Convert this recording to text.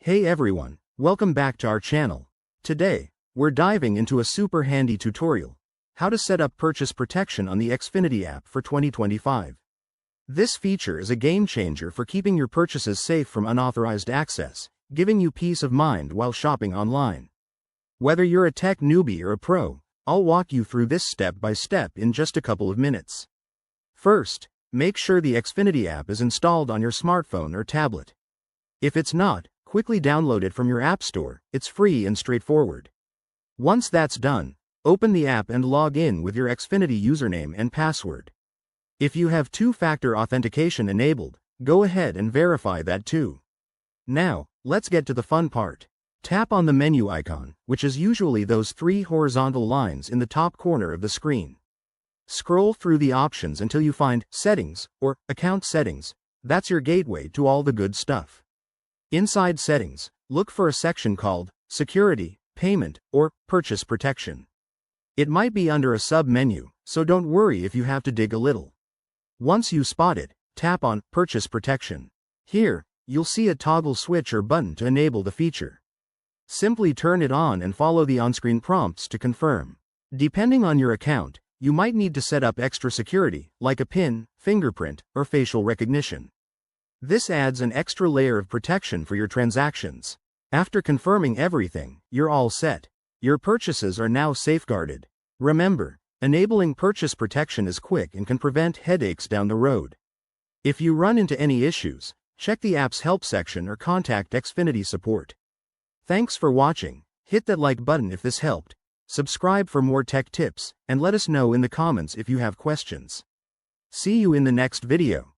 Hey everyone, welcome back to our channel. Today, we're diving into a super handy tutorial, how to set up purchase protection on the Xfinity app for 2025. This feature is a game changer for keeping your purchases safe from unauthorized access, giving you peace of mind while shopping online. Whether you're a tech newbie or a pro, I'll walk you through this step by step in just a couple of minutes. First, make sure the Xfinity app is installed on your smartphone or tablet. If it's not, quickly download it from your app store. It's free and straightforward. Once that's done, open the app and log in with your Xfinity username and password. If you have two-factor authentication enabled, go ahead and verify that too. Now, let's get to the fun part. Tap on the menu icon, which is usually those three horizontal lines in the top corner of the screen. Scroll through the options until you find Settings or Account Settings. That's your gateway to all the good stuff. Inside Settings, look for a section called Security, Payment, or Purchase Protection. It might be under a sub-menu, so don't worry if you have to dig a little. Once you spot it, tap on Purchase Protection. Here, you'll see a toggle switch or button to enable the feature. Simply turn it on and follow the on-screen prompts to confirm. Depending on your account, you might need to set up extra security, like a PIN, fingerprint, or facial recognition. This adds an extra layer of protection for your transactions. After confirming everything, you're all set. Your purchases are now safeguarded. Remember, enabling purchase protection is quick and can prevent headaches down the road. If you run into any issues, check the app's help section or contact Xfinity support. Thanks for watching. Hit that like button if this helped. Subscribe for more tech tips, and let us know in the comments if you have questions. See you in the next video.